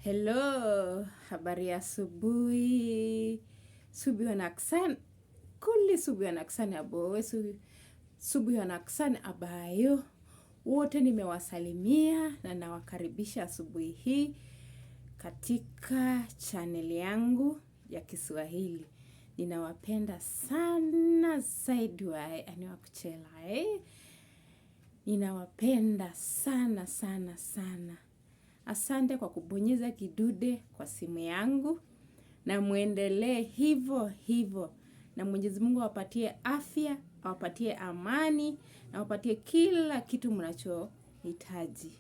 Hello, habari ya asubuhi. Subuhi wanaksan. Kulli subuhi wanaksan abowe. Subuhi wanaksan abayo. Wote nimewasalimia na nawakaribisha asubuhi hii katika channel yangu ya Kiswahili. Ninawapenda sana zaidi aniwakuchela. Ninawapenda sana sana sana. Asante kwa kubonyeza kidude kwa simu yangu na muendelee hivyo hivyo. Na Mwenyezi Mungu awapatie afya, awapatie amani na awapatie kila kitu mnachohitaji.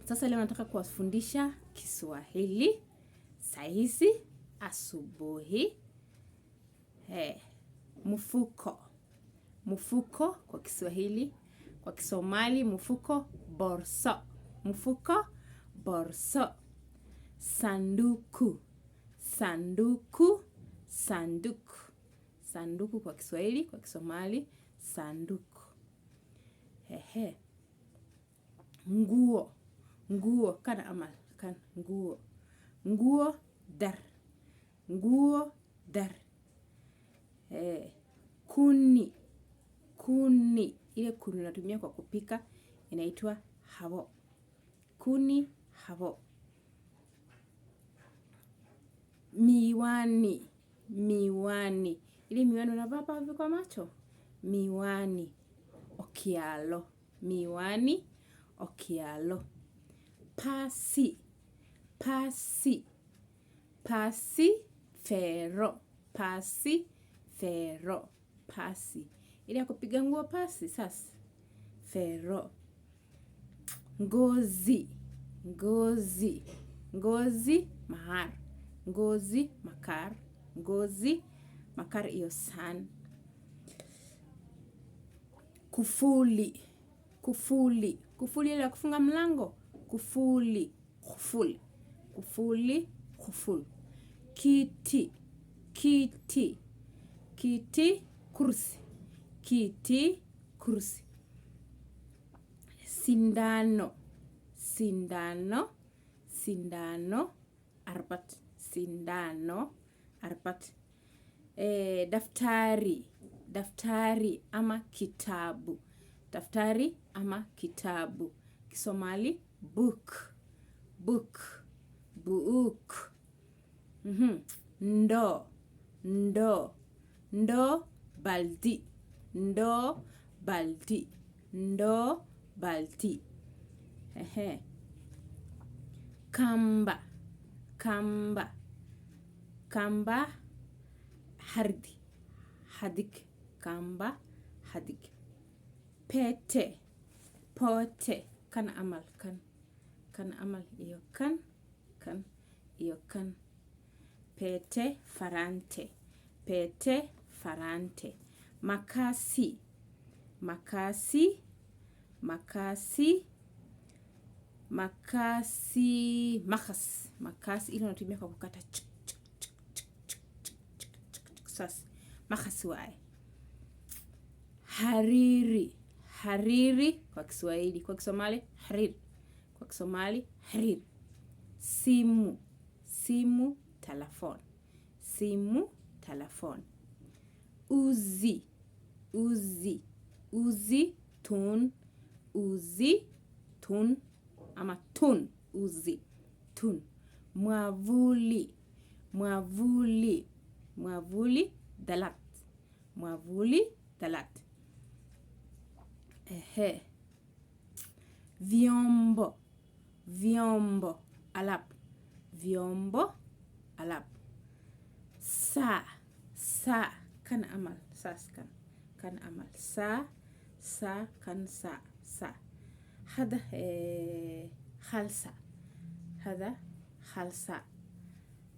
Sasa leo nataka kuwafundisha Kiswahili sahizi asubuhi. Mfuko. Mfuko kwa Kiswahili, kwa Kisomali mfuko borso. Mfuko borso. Sanduku. Sanduku. Sanduku. Sanduku kwa Kiswahili, kwa Kisomali sanduku. Nguo. Nguo kana amal kan nguo. Nguo dar. Nguo dar. Kuni. Kuni. Ile kuni natumia kwa kupika inaitwa havo. Kuni havo. Miwani. Miwani. Ile miwani unavaa hapa hivi kwa macho. Miwani. Okialo. Miwani. Okialo. Pasi. Pasi. Pasi. Fero. Pasi. Fero. Pasi. Ile ya kupiga nguo pasi sasa. Fero. Ngozi. Ngozi. Ngozi mahar. Ngozi makar. Ngozi makar iyo san. Kufuli. Kufuli. Kufuli ile ya kufunga mlango. Kufuli. Kufuli. Kufuli. Kufuli. Kiti. Kiti. Kiti. Kursi. Kiti. Kursi. Sindano. Sindano. Sindano. Arbat. Sindano. Arbat. Daftari. Daftari ama kitabu. Daftari ama kitabu. Kisomali book. Book. Book. Ndo. Ndo. Ndo baldi. Ndo baldi. Ndo baldi. Kamba. Kamba. Kamba hardi. Hadik. Kamba hadik. Pete. Pote. Kan amal kan. Kan amal iyo kan. Kan iyo kan. Pete farante. Pete farante. Makasi. Makasi. Makasi. Makasi. Makas. Makasi ile unatumia kwa kukata. Sasa. Makasi wae. Hariri. Hariri kwa Kiswahili. Kwa Kisomali hariri. Kwa Kisomali hariri. Simu. Simu telefon. Simu telefon. Uzi. Uzi. Uzi tun. Uzi tun ama tun. Uzi tun. Mwavuli. Mwavuli. Mwavuli dalat. Mwavuli dalat. Vyombo. Vyombo alap. Vyombo alap. Sa. Sa kan amal. Sas kan. Kan amal. Sa. Sa kan sa. Sa. Hada khalsa. Hada khalsa.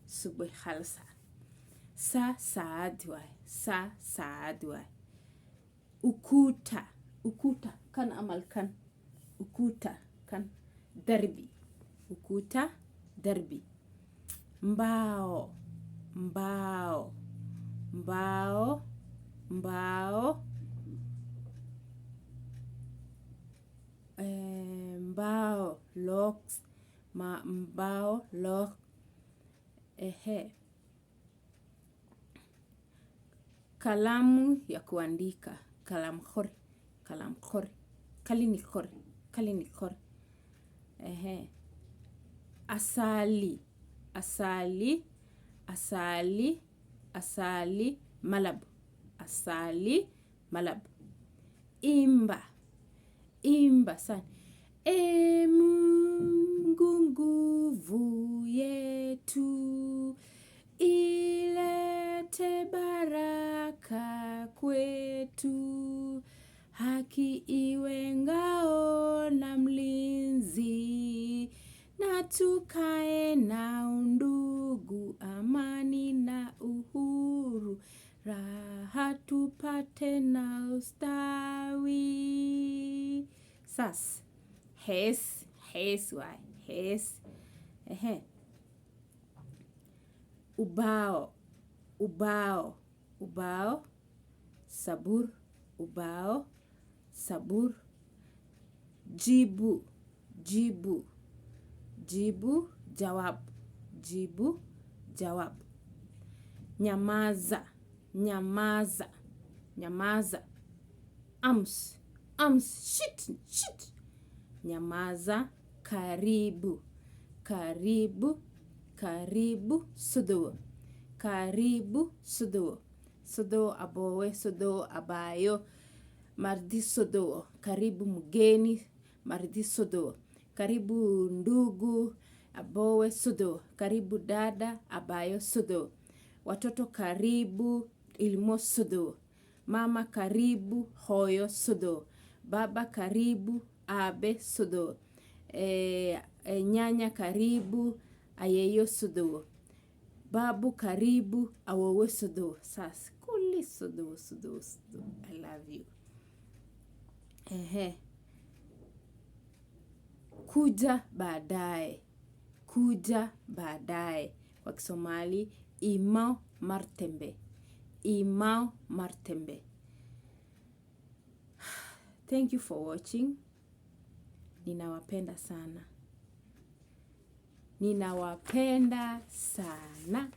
Subuhi khalsa. Sa saadwa. Sa saadwa. Ukuta. Ukuta kan amal kan. Ukuta kan darbi. Ukuta darbi. Mbao. Mbao. Mbao. Mbao. Mbao. Logs. mbao lo. Kalamu ya kuandika, kalamkhor, kalamkhor, kalinikhor, kalinikhor. Asali, asali, asali, asali, malab, asali, malab. Imba, imba sana. Mungu nguvu yetu, ilete baraka kwetu, haki iwe ngao na mlinzi, na tukae na undugu, amani na uhuru, raha tupate na ustawi. Sas, hes, hes wai, hes. Ubao, ubao, ubao, sabur, ubao, sabur. Jibu, jibu, jibu, jawab, jibu, jawab. Nyamaza, nyamaza, nyamaza. Ams, ams, shit, shit. Nyamaza, karibu, karibu, karibu, sudo, karibu, sudo. Sudo abowe, sudo abayo, mardi sudo. Karibu mgeni, mardi sudo. Karibu ndugu, abowe, sudo. Karibu dada, abayo, sudo. Watoto karibu, ilmo sudo. Mama karibu, hoyo, sudo. Baba karibu, abe, sudo. Nyanya karibu, ayeyo, sudo. Babu karibu, awowe, sudo. Sas, kuli, sudo, sudo, sudo. I love you. Kuja baadaye, kuja baadaye. Kwa Kisomali, imao martembe, imao martembe. Thank you for watching. Ninawapenda sana. Ninawapenda sana.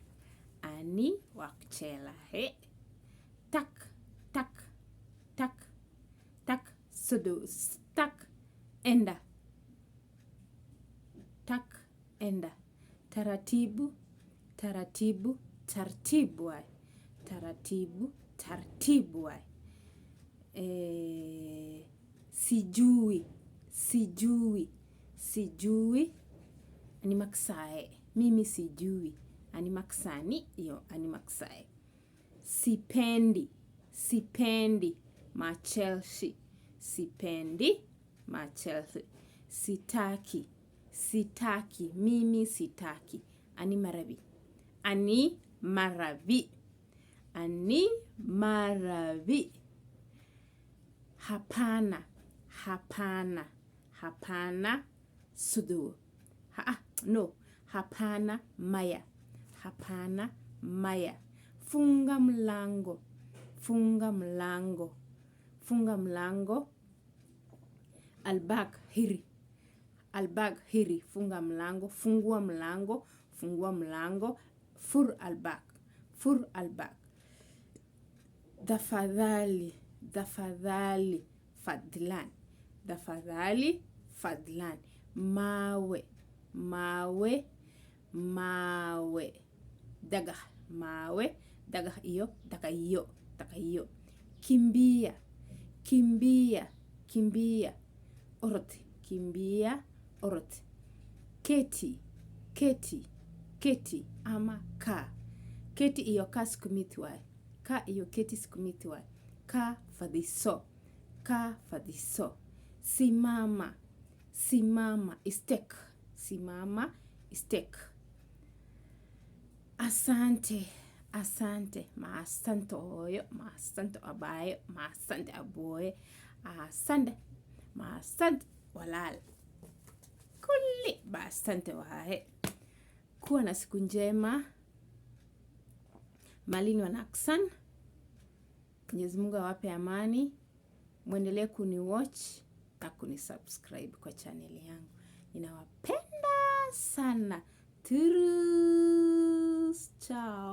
Ani wakuchela. Tak, tak, tak, tak, sudo, tak, enda. Tak, enda. Taratibu, taratibu, tartibu wai. Taratibu, tartibu wai. Sijui, sijui, sijui, animaksae. Mimi sijui, animaksani, yo, animaksae. Sipendi, sipendi, ma Chelsea. Sipendi, ma Chelsea. Sitaki, sitaki, mimi sitaki. Ani maravi, ani maravi, ani maravi. Hapana, hapana, hapana, sudu. No, hapana, maya. Hapana, maya. Funga mlango, funga mlango, funga mlango. Albag hiri, albag hiri. Funga mlango, fungua mlango, fungua mlango. Fur albag, fur albag. Dafadhali, dafadhali, fadlan. Dafadhali, fadlan. Mawe, mawe, mawe. Dagah, mawe, dagah iyo, dagah iyo, dagah iyo. Kimbia, kimbia, kimbia. Orot, kimbia, orot. Keti, keti, keti, ama ka. Keti iyo ka sikumitwai. Ka iyo keti sikumitwai. Ka fadhiso, ka fadhiso. Simama, simama, istek. Simama, istek. Asante, asante. Ma asante oyo, ma asante abayo, ma asante aboye. Asante, ma asante walal. Kuli, ma asante wahe. Kuwa na siku njema. Malini wanaksan. Mwenyezi Mungu awape amani. Muendelee kuni watch na kuni subscribe kwa channel yangu. Ninawapenda sana. Turus, chao.